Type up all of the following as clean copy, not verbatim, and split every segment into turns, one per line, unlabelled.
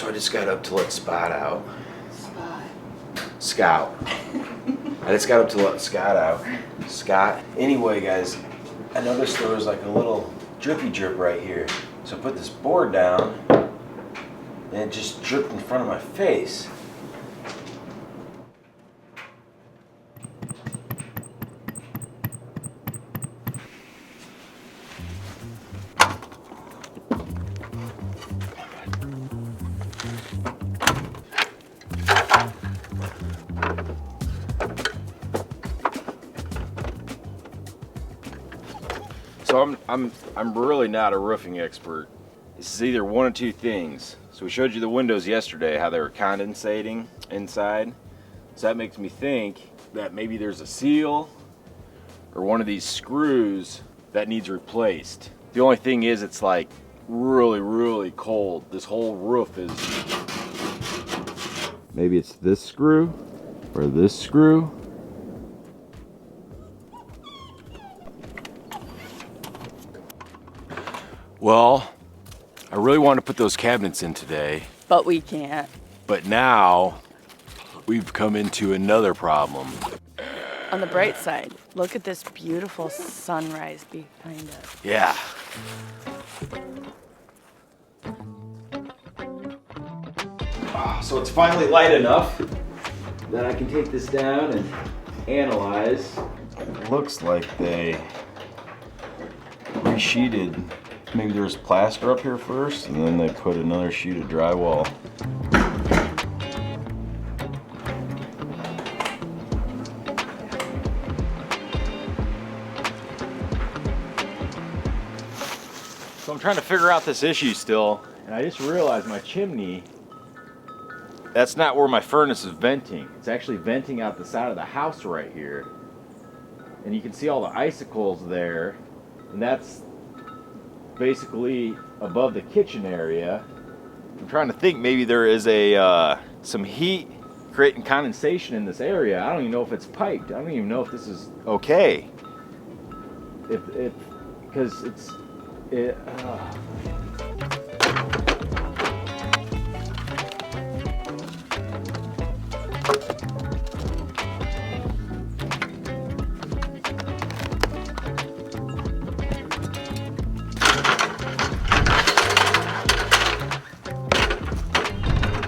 So I just got up to let Spot out.
Spot.
Scout. I just got up to let Scott out. Scott. Anyway, guys, I noticed there was like a little drippy drip right here. So I put this board down and it just dripped in front of my face. So I'm really not a roofing expert. This is either one of two things. So we showed you the windows yesterday, how they were condensating inside. So that makes me think that maybe there's a seal or one of these screws that needs replaced. The only thing is it's like really cold. This whole roof is... Maybe it's this screw or this screw. Well, I really want to put those cabinets in today.
But we can't.
But now, we've come into another problem.
On the bright side, look at this beautiful sunrise behind us.
Yeah. So it's finally light enough that I can take this down and analyze. It looks like they resheeted. Maybe there's plaster up here first, and then they put another sheet of drywall. So I'm trying to figure out this issue still, and I just realized my chimney, that's not where my furnace is venting. It's actually venting out the side of the house right here. And you can see all the icicles there, and that's basically above the kitchen area. I'm trying to think, maybe there is a some heat creating condensation in this area. I don't even know if it's piped. I don't even know if this is okay. Because it's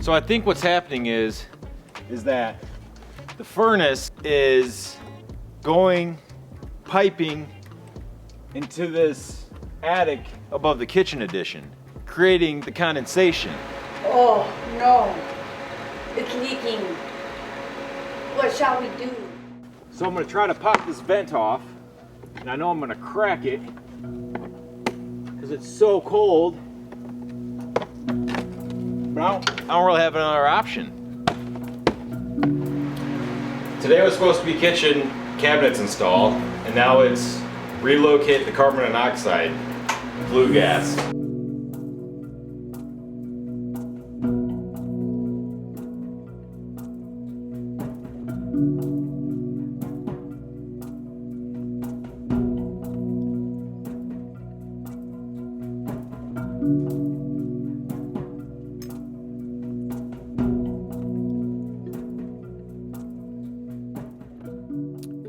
So I think what's happening is that the furnace is piping into this attic above the kitchen addition, creating the condensation.
Oh no, it's leaking. What shall we do?
So I'm gonna try to pop this vent off, and I know I'm gonna crack it because it's so cold. But I don't really have another option. Today was supposed to be kitchen cabinets installed, and now it's relocate the carbon monoxide flue gas.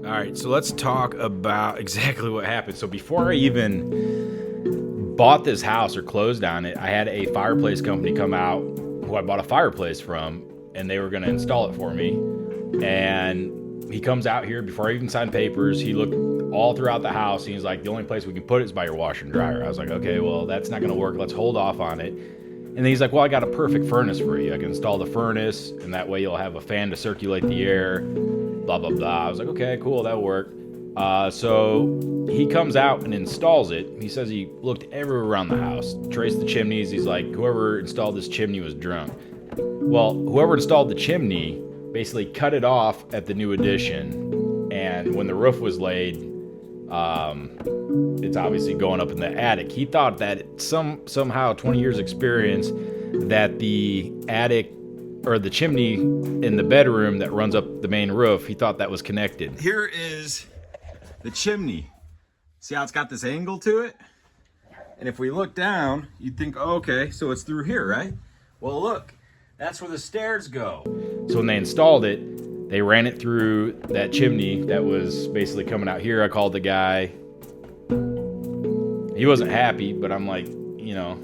All right, so let's talk about exactly what happened. So before I even bought this house or closed on it, I had a fireplace company come out who I bought a fireplace from, and they were gonna install it for me. And he comes out here before I even signed papers. He looked all throughout the house, and he's like, the only place we can put it is by your washer and dryer. I was like, okay, well, that's not gonna work. Let's hold off on it. And then he's like, well, I got a perfect furnace for you. I can install the furnace, and that way you'll have a fan to circulate the air. Blah, blah, blah. I was like, okay, cool, that'll work. So he comes out and installs it. He says he looked everywhere around the house, traced the chimneys. He's like, whoever installed this chimney was drunk. Well, whoever installed the chimney basically cut it off at the new addition. And when the roof was laid, it's obviously going up in the attic. He thought that somehow 20 years experience that the attic or the chimney in the bedroom that runs up the main roof, he thought that was connected. Here is the chimney. See how it's got this angle to it? And if we look down, you'd think, oh, okay, so it's through here, right? Well, look, that's where the stairs go. So when they installed it, they ran it through that chimney that was basically coming out here. I called the guy. He wasn't happy, but I'm like, you know,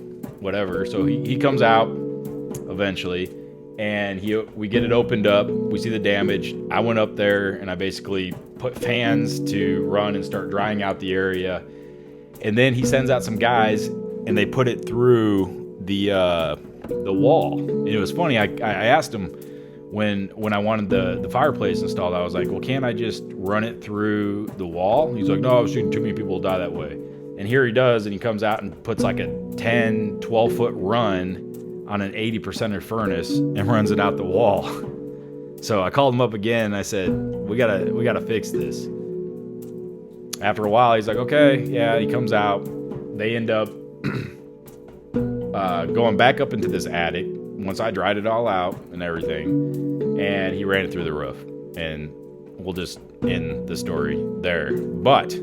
whatever. So he comes out eventually, and we get it opened up. We see the damage. I went up there and I basically put fans to run and start drying out the area. And then he sends out some guys, and they put it through the wall. And it was funny. I asked him when I wanted the fireplace installed. I was like, well, can't I just run it through the wall? He's like, no, I was shooting too many people will die that way. And here he does, and he comes out and puts like a 10, 12-foot run on an 80% furnace and runs it out the wall. So I called him up again, and I said, we gotta fix this. After a while, he's like, okay, yeah. He comes out. They end up going back up into this attic once I dried it all out and everything, and he ran it through the roof. And we'll just end the story there. But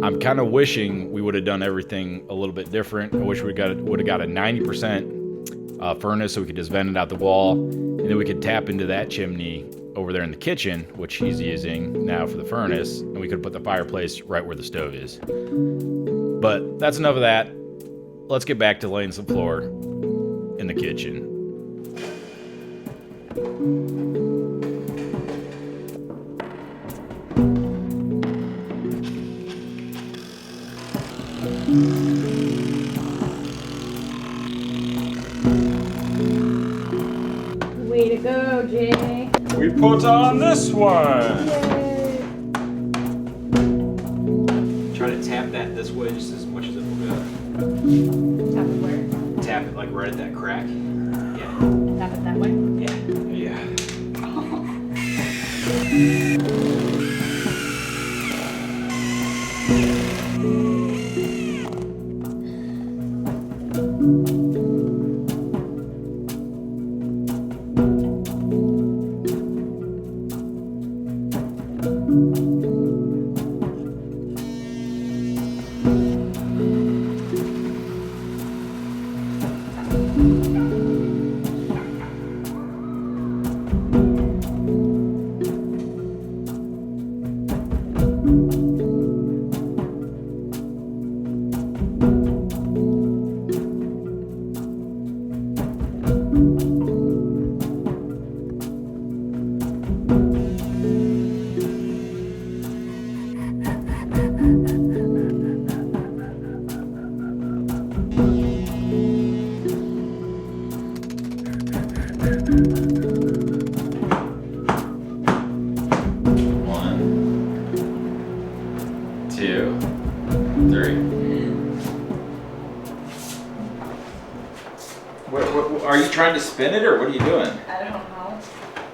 I'm kind of wishing we would have done everything a little bit different. I wish we would have got a 90% furnace so we could just vent it out the wall, and then we could tap into that chimney over there in the kitchen, which he's using now for the furnace, and we could put the fireplace right where the stove is. But that's enough of that. Let's get back to laying some floor in the kitchen.
Way to go, Jay.
We put on this one.
Yay.
Try to tap that this way just as much as it will go.
Tap it where?
Tap it like right at that crack. Yeah.
Tap it that way?
Yeah. Are you trying to spin it, or what are you doing?
I don't know.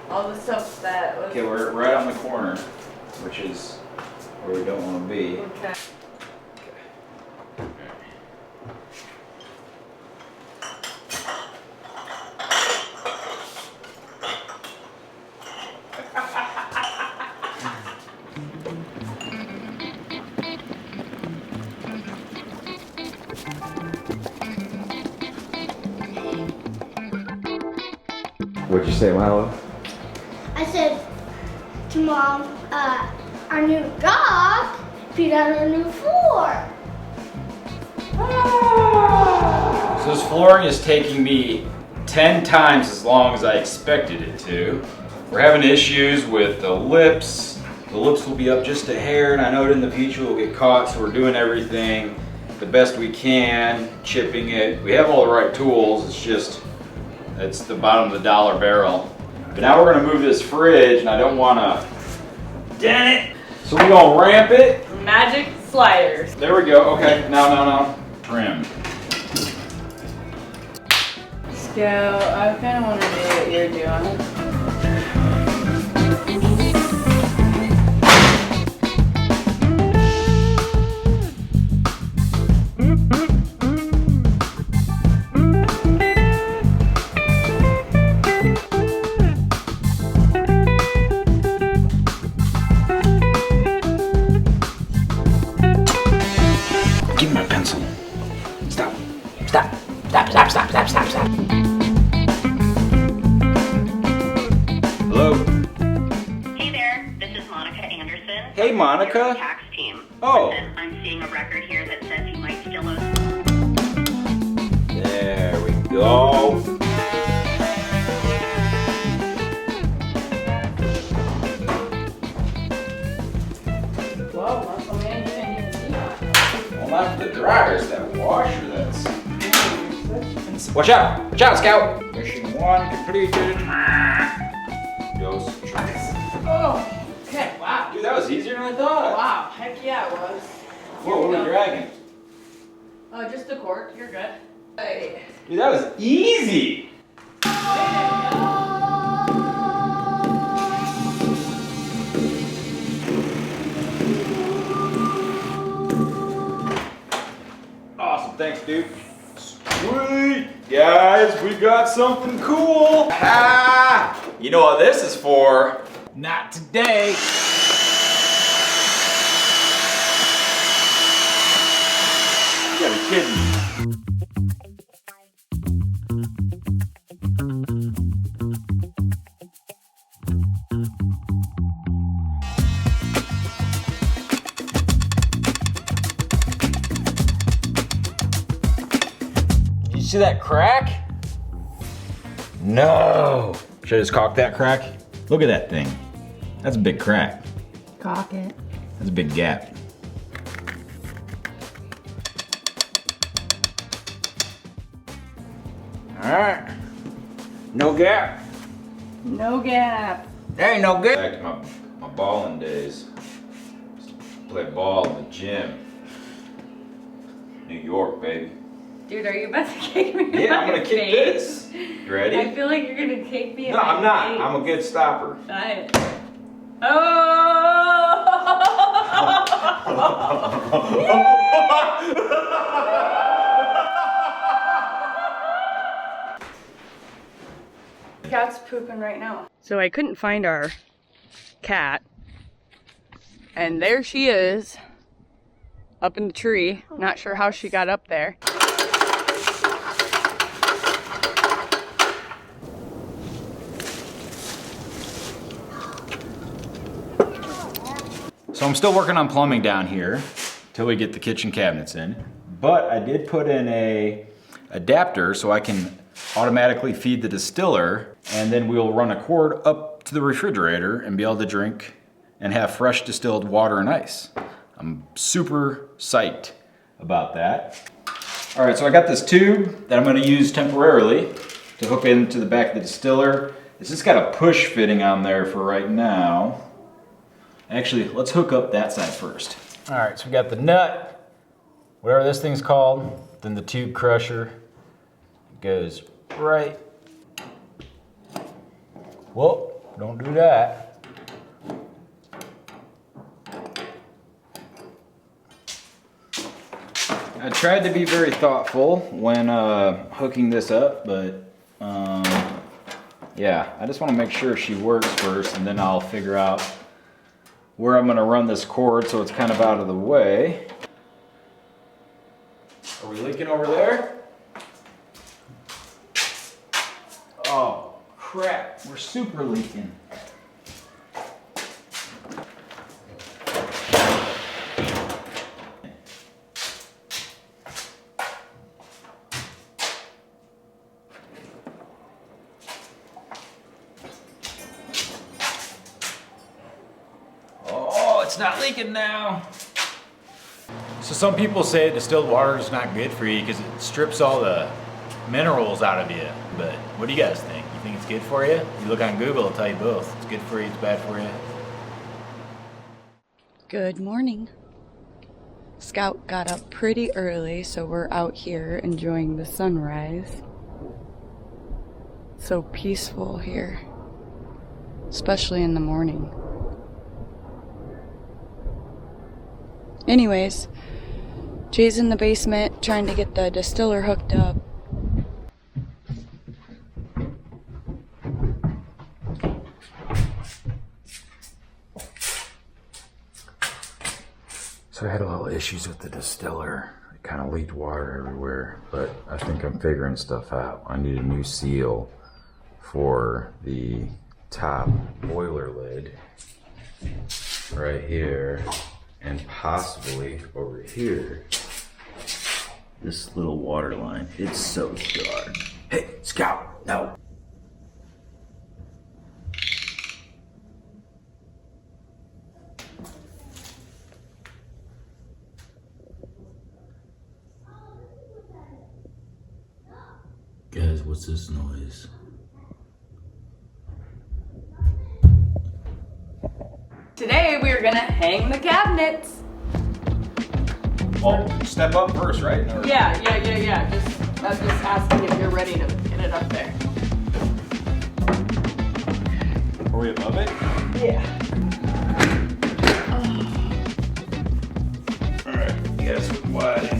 All the stuff that was...
Okay, we're right on the corner, which is where we don't want to be.
Okay.
What'd you say, Milo?
I said to Mom, our new dog peed on a new floor.
So this flooring is taking me 10 times as long as I expected it to. We're having issues with the lips. The lips will be up just a hair, and I know in the future we'll get caught, so we're doing everything the best we can, chipping it. We have all the right tools, it's the bottom of the dollar barrel. But now we're gonna move this fridge, and I don't wanna dent it. So we're gonna ramp it.
Magic sliders.
There we go, okay, now. Trim.
So I kind of want to do what you're doing.
Stop. Hello?
Hey there, this is Monica Anderson.
Hey, Monica.
Your tax team.
Oh.
Listen, I'm seeing a record here that says you might still owe.
There we go.
Whoa, Muscle Man, you didn't even see that.
Well, not the dryer, it's that washer that's... Watch out, Scout! Mission 1 completed. Dose choice.
Oh, okay, wow.
Dude, that was easier than I thought.
Wow, heck yeah, it was.
Whoa, what are we dragging?
Oh, just a cork, you're good. Hey.
Dude, that was easy! Awesome, thanks, dude. Sweet! Guys, we got something cool! Ah! You know what this is for? Not today! You gotta be kidding me. You see that crack? No. Should I just caulk that crack? Look at that thing. That's a big crack.
Cock it.
That's a big gap. All right. No gap.
No gap.
There ain't no gap. Back to my balling days. Used to play ball in the gym. New York, baby.
Dude, are you about to kick me in
Yeah, I'm
my
gonna kick
face?
this. You ready?
I feel like you're gonna kick me in
No,
my
I'm not.
face.
I'm a good stopper.
Try it. Oh! Cat's pooping right now. So I couldn't find our cat. And there she is. Up in the tree. Not sure how she got up there.
So I'm still working on plumbing down here till we get the kitchen cabinets in. But I did put in a adapter so I can automatically feed the distiller, and then we'll run a cord up to the refrigerator and be able to drink and have fresh distilled water and ice. I'm super psyched about that. All right, so I got this tube that I'm gonna use temporarily to hook into the back of the distiller. It's just got a push fitting on there for right now. Actually, let's hook up that side first. All right, so we got the nut, whatever this thing's called, then the tube crusher. It goes right. Whoa, don't do that. I tried to be very thoughtful when hooking this up, but yeah, I just want to make sure she works first, and then I'll figure out where I'm going to run this cord so it's kind of out of the way. Are we leaking over there? Oh, crap, we're super leaking. It's not leaking now. So some people say distilled water is not good for you because it strips all the minerals out of you. But what do you guys think? You think it's good for you? You look on Google, it'll tell you both. It's good for you, it's bad for you.
Good morning. Scout got up pretty early, so we're out here enjoying the sunrise. So peaceful here, especially in the morning. Anyways, Jay's in the basement trying to get the distiller hooked up.
So I had a little issues with the distiller. It kind of leaked water everywhere, but I think I'm figuring stuff out. I need a new seal for the top boiler lid right here, and possibly over here. This little water line, it's so dark. Hey, Scout, no. Guys, what's this noise?
Today we are gonna hang the cabinets.
Oh, step up first, right? Or...
Yeah. I'm just asking if you're ready to get it up there.
Are we above it?
Yeah.
Alright, guess what?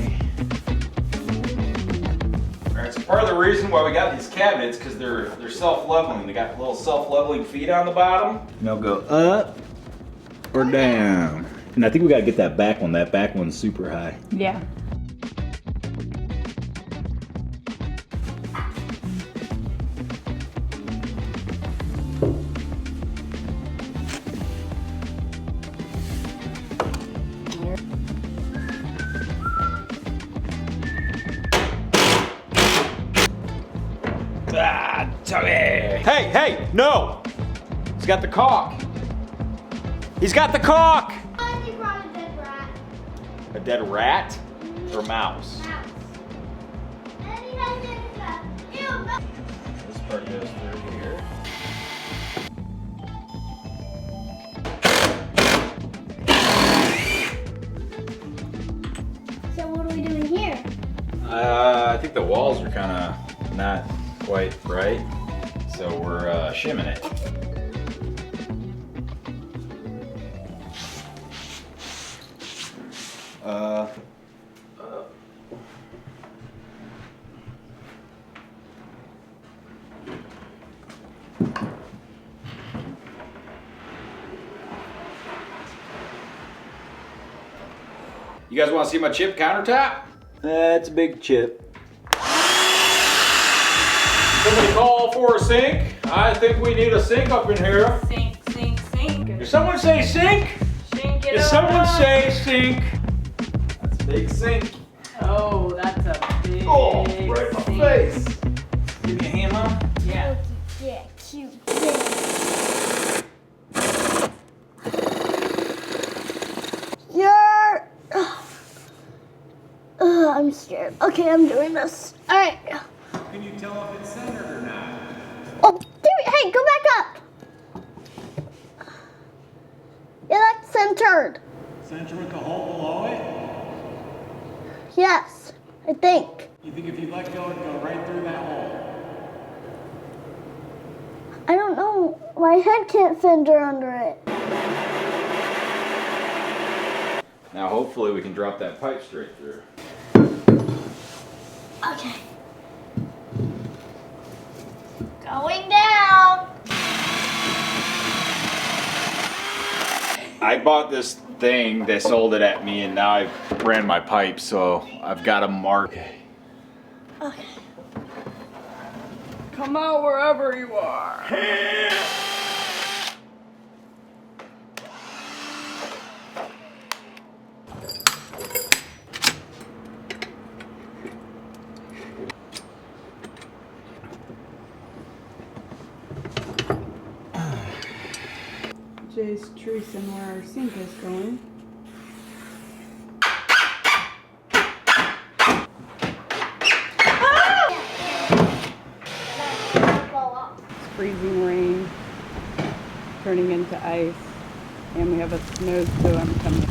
Alright, so part of the reason why we got these cabinets, because they're self-leveling. They got little self-leveling feet on the bottom. And they'll go up or down. And I think we gotta get that back one. That back one's super high.
Yeah.
Ah, Tommy! Hey, no! He's got the caulk. He's got the caulk!
He brought a dead rat.
A dead rat or mouse?
Mouse. And he has it. Ew.
This part goes through here.
So what are we doing here?
I think the walls are kind of not quite right, so we're shimming it. You guys want to see my chip countertop? That's a big chip. Somebody call for a sink. I think we need a sink up in here.
Sink.
Did someone say sink?
Sink it
Did
up.
someone say sink? That's a big sink.
Oh, that's a big
Oh, right in my
sink.
face. Give me a hand, Mom.
Yeah.
Yeah, cute. You're. I'm scared. Okay, I'm doing this. All right.
Can you tell if it's centered or not?
Oh, hey, go back up. Yeah, that's centered.
Center with the hole below it?
Yes, I think.
You think if you let go, it'd go right through that hole?
I don't know. My head can't center under it.
Now hopefully we can drop that pipe straight through.
Okay. Going down.
I bought this thing, they sold it at me, and now I've ran my pipe, so I've got a mark.
Okay.
Come out wherever you are. Jay's tracing where our sink is going. It's freezing rain, turning into ice, and we have a snowstorm coming.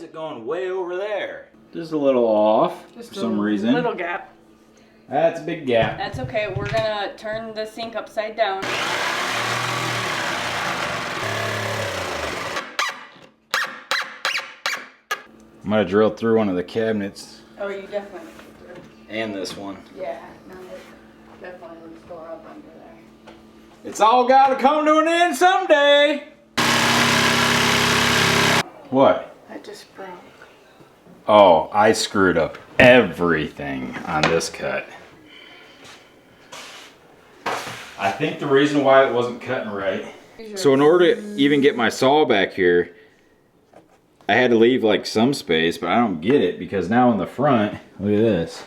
it going way over there? Just a little off for some reason.
Little gap.
That's a big gap.
That's okay. We're gonna turn the sink upside down.
I'm gonna drill through one of the cabinets.
Oh, you definitely.
And this one.
Yeah, no, definitely would store up under there.
It's all gotta come to an end someday. What?
That just broke.
Oh, I screwed up everything on this cut. I think the reason why it wasn't cutting right. So in order to even get my saw back here, I had to leave like some space, but I don't get it because now in the front, look at this.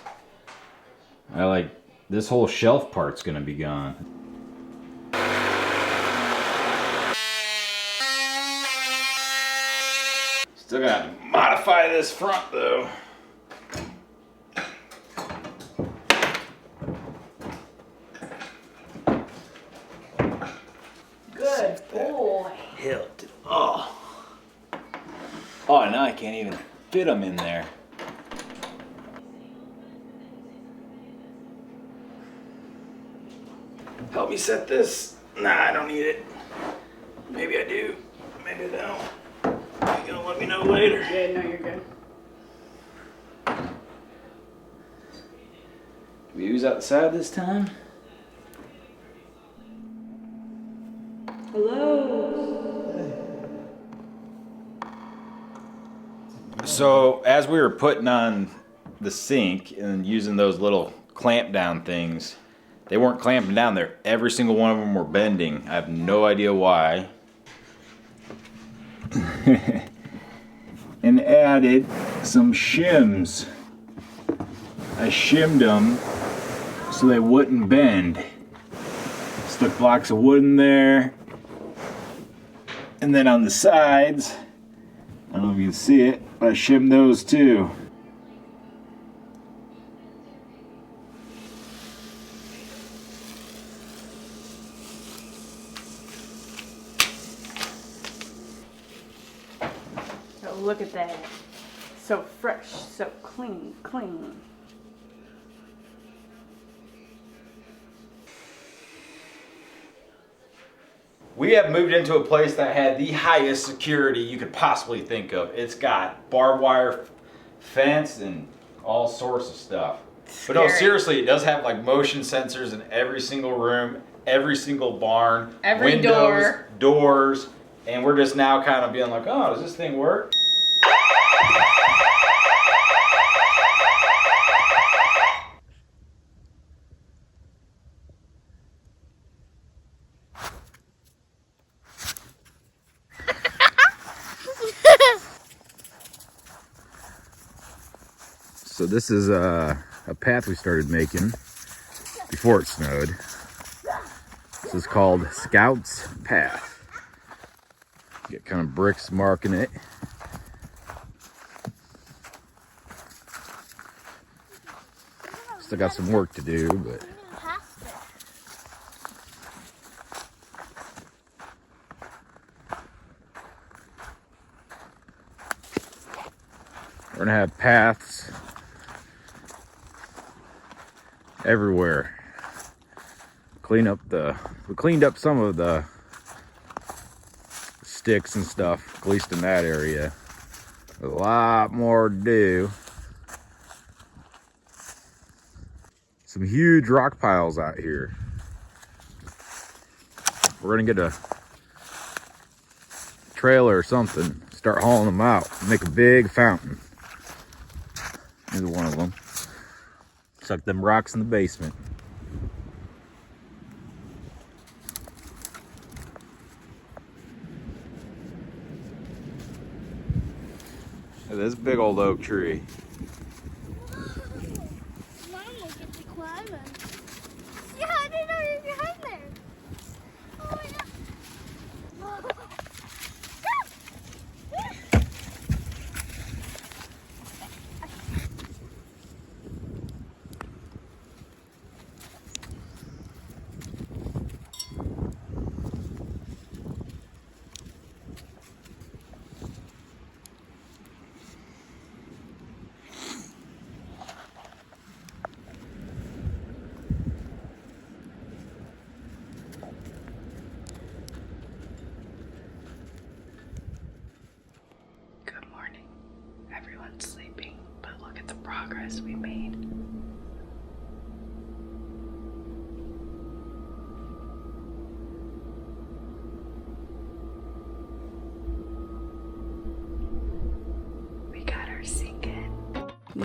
This whole shelf part's gonna be gone. Still gotta modify this front though.
Good boy.
Hilt. Oh. Oh, now I can't even fit them in there. Help me set this. Nah, I don't need it. Maybe I do. Maybe I don't. You're gonna let me know later.
Yeah, no, you're good.
We use out the side this time? So as we were putting on the sink and using those little clamp down things, they weren't clamping down there. Every single one of them were bending. I have no idea why. And added some shims. I shimmed them so they wouldn't bend. Stuck blocks of wood in there. And then on the sides, I don't know if you can see it, but I shimmed those too.
Oh, look at that. So fresh, so clean.
We have moved into a place that had the highest security you could possibly think of. It's got barbed wire fence and all sorts of stuff. But no,
Scary.
seriously, it does have like motion sensors in every single room, every single barn,
Every
windows, doors, and we're just now kind of being like, oh, does this thing work? So this is a path we started making before it snowed. This is called Scout's Path. Get kind of bricks marking it. Still got some work to do, but we're gonna have paths everywhere. We cleaned up some of the sticks and stuff, at least in that area. A lot more to do. Some huge rock piles out here. We're gonna get a trailer or something, start hauling them out, make a big fountain. Here's one of them. Suck them rocks in the basement. This big old oak tree.
Mom will get to climb it. Yeah, I didn't know you were behind there. Oh my god.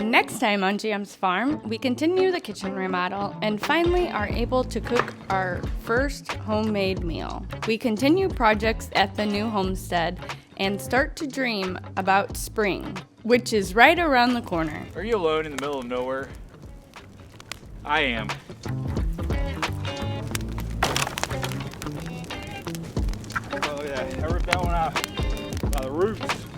Next time on GM's farm, we continue the kitchen remodel and finally are able to cook our first homemade meal. We continue projects at the new homestead and start to dream about spring, which is right around the corner.
Are you alone in the middle of nowhere? I am. Oh yeah, I ripped that one out by the roots.